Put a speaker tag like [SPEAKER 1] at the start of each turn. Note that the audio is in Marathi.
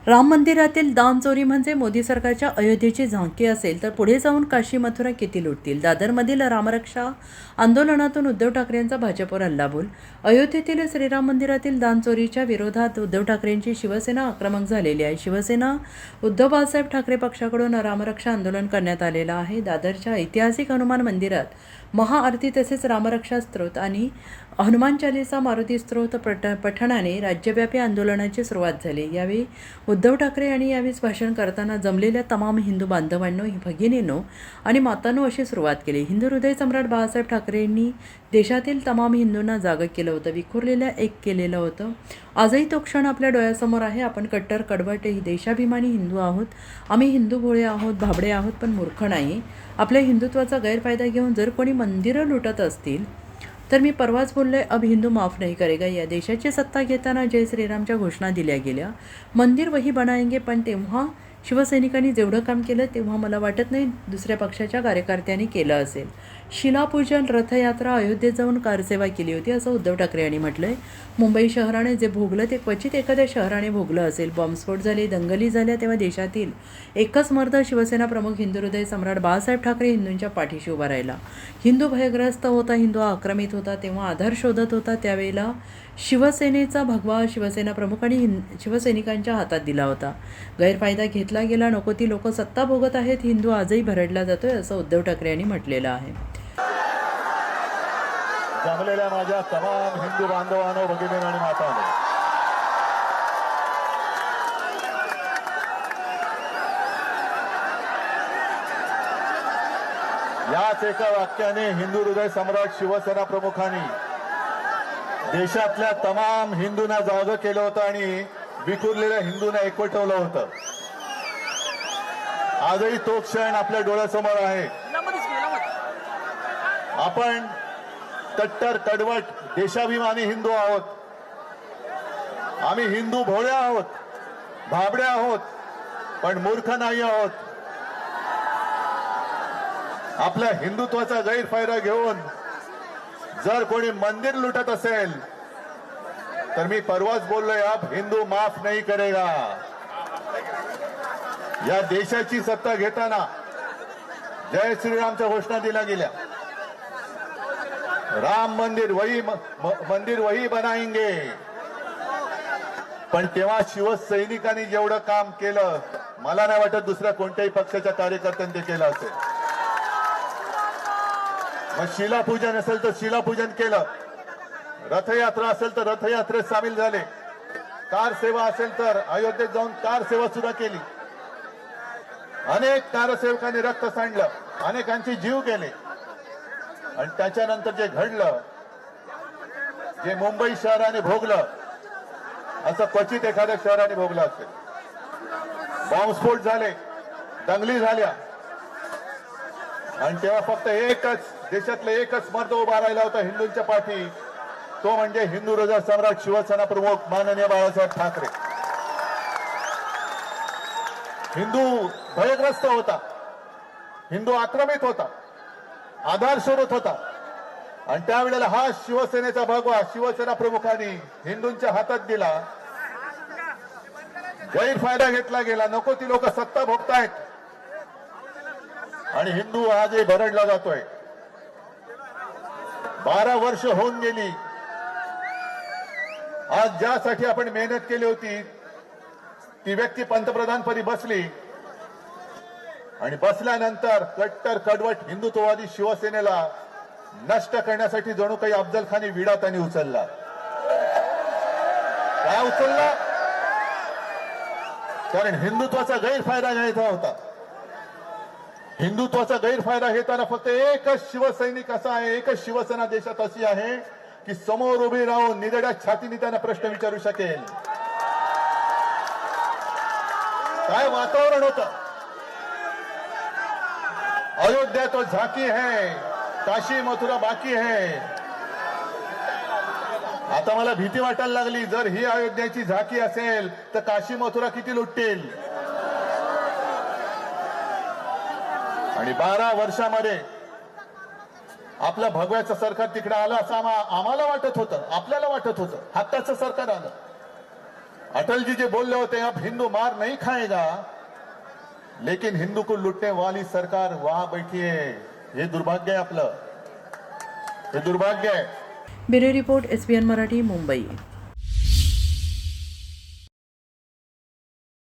[SPEAKER 1] राम मंदिरातील दान चोरी म्हणजे मोदी सरकारच्या अयोध्येची झांकी असेल तर पुढे जाऊन काशी मथुरा किती लुटतील. दादरमधील रामरक्षा आंदोलनातून उद्धव ठाकरेंचा भाजपवर हल्लाबोल. अयोध्येतील श्रीराम मंदिरातील दान चोरीच्या विरोधात उद्धव ठाकरेंची शिवसेना आक्रमक झालेली आहे. शिवसेना उद्धव बाळासाहेब ठाकरे पक्षाकडून रामरक्षा आंदोलन करण्यात आलेलं आहे. दादरच्या ऐतिहासिक हनुमान मंदिरात महाआरती तसेच रामरक्षा स्तोत्र आणि हनुमान चालीसा मारुती स्तोत्र पठणाने राज्यव्यापी आंदोलनाची सुरुवात झाली. यावेळी उद्धव ठाकरे यांनी यावेळी भाषण करताना जमलेल्या तमाम हिंदू बांधवांनो, भगिनींनो आणि मातांनो अशी सुरुवात केली. हिंदू हृदय सम्राट बाळासाहेब ठाकरेंनी देशातील तमाम हिंदूंना जागं केलं होतं, विखुरलेल्या एक केलेलं होतं. आजही तो क्षण आपल्या डोळ्यासमोर आहे. आपण कट्टर कडवट देशाभिमानी हिंदू आहोत. आम्ही हिंदू भोळे आहोत, भाबडे आहोत, पण मूर्ख नाही. आपल्या हिंदुत्वाचा गैरफायदा घेऊन जर कोणी मंदिरं लुटत असतील तर मी परवाच बोललोय, अब हिंदू माफ नहीं करेगा. या देशाची सत्ता घेताना जय श्रीरामच्या घोषणा दिल्या गेल्या, मंदिर वही बनाएंगे, पण तेव्हा शिवसैनिकांनी जेवढं काम केलं तेव्हा मला वाटत नाही दुसऱ्या पक्षाच्या कार्यकर्त्यांनी केलं असेल. शिलापूजन, रथयात्रा, अयोध्येत जाऊन कारसेवा केली होती असं उद्धव ठाकरे यांनी म्हटलंय. मुंबई शहराने जे भोगलं ते क्वचित एखाद्या शहराने भोगलं असेल. बॉम्बस्फोट झाले, दंगली झाल्या, तेव्हा देशातील एकच मर्द शिवसेना प्रमुख हिंदू हृदय सम्राट बाळासाहेब ठाकरे हिंदूंच्या पाठीशी उभा राहिला. हिंदू भयग्रस्त होता, हिंदू आक्रमित होता, तेव्हा आधार शोधत होता. त्यावेळेला शिवसेनेचा भगवा शिवसेना प्रमुख आणि शिवसैनिकांच्या हातात दिला होता. गैरफायदा घेतला गेला, नको ती लोक सत्ता भोगत आहेत. हिंदू आजही भरडला जातोय असं उद्धव ठाकरे यांनी म्हटलेलं आहे.
[SPEAKER 2] जमलेल्या माझ्या तमाम हिंदू बांधवांनो, भगिनींनो आणि मातांनो, याच एका वाक्याने हिंदू हृदय सम्राट शिवसेना प्रमुखांनी देशातल्या तमाम हिंदूंना जागं केलं होतं आणि विखुरलेल्या हिंदूंना एकवटवलं होतं. आजही तो क्षण आपल्या डोळ्यासमोर आहे. आपण कट्टर कडवट देशाभिमानी हिंदू आहोत. आम्ही हिंदू भोळे आहोत, भाबडे आहोत, पण मूर्ख नाही आहोत. आपल्या हिंदुत्वाचा गैरफायदा घेऊन जर कोणी मंदिर लुटत असेल तर मी परवाच बोललोय, अब हिंदू माफ नहीं करेगा. या देशाची सत्ता घेताना जय श्रीरामच्या घोषणा दिल्या गेल्या. राम मंदिर वही बनाएंगे, पण तेव्हा शिवसैनिकांनी जेवढं काम केलं मला नाही वाटत दुसऱ्या कोणत्याही पक्षाच्या कार्यकर्त्यांनी ते केलं असेल. मग शिलापूजन असेल तर शिलापूजन केलं, रथयात्रा असेल तर रथयात्रेत सामील झाले, कार सेवा असेल तर अयोध्येत जाऊन कार सेवा सुद्धा केली. अनेक कारसेवकांनी रक्त सांडलं, अनेकांचे जीव गेले. आणि त्याच्यानंतर जे घडलं, जे मुंबई शहराने भोगलं, असं क्वचित एखाद्या शहराने भोगलं असेल. बॉम्बस्फोट झाले, दंगली झाल्या, आणि तेव्हा फक्त एकच देशातले एकच मर्द उभा राहिला होता हिंदूंच्या पाठी, तो म्हणजे हिंदू हृदय सम्राट शिवसेना प्रमुख माननीय बाळासाहेब ठाकरे. हिंदू भयग्रस्त होता, हिंदू आक्रमित होता, आधार शोधत होता, आणि त्यावेळेला हा शिवसेनेचा भगवा शिवसेना प्रमुखांनी हिंदूंच्या हातात दिला. गैरफायदा घेतला गेला, नको ती लोक सत्ता भोगतायत आणि हिंदू आजही भरडला जातोय. 12 वर्ष होऊन गेली. आज ज्यासाठी आपण मेहनत केली होती ती व्यक्ती पंतप्रधानपदी बसली, आणि बसल्यानंतर कट्टर कडवट हिंदुत्ववादी शिवसेनेला नष्ट करण्यासाठी जणू काही अफजल खानी विडा त्यांनी उचलला. काय उचलला? कारण हिंदुत्वाचा गैरफायदा घ्यायचा होता. हिंदुत्वाचा गैरफायदा घेताना फक्त एकच शिवसैनिक असा आहे, एकच शिवसेना देशात अशी आहे की समोर उभी राहून निधड्या छातीने त्यांना प्रश्न विचारू शकेल. काय वातावरण होतं? अयोध्या तो झाकी है, काशी मथुरा बाकी है. आता मला भीती वाटायला लागली, जर ही अयोध्याची झाकी असेल तर काशी मथुरा किती लुटतील. आणि 12 वर्षामध्ये आपल्या भगव्याचं सरकार तिकडे आलं असं आम्हाला वाटत होतं, आपल्याला वाटत होतं. हक्काचं सरकार आलं. अटल जी बोल रहे होते अब हिंदू मार नहीं खाएगा, लेकिन हिंदू को लूटने वाली सरकार वहां बैठी है. हे दुर्भाग्य आहे आपलं, हे दुर्भाग्य आहे.
[SPEAKER 1] Bureau report SBN Marathi, Mumbai.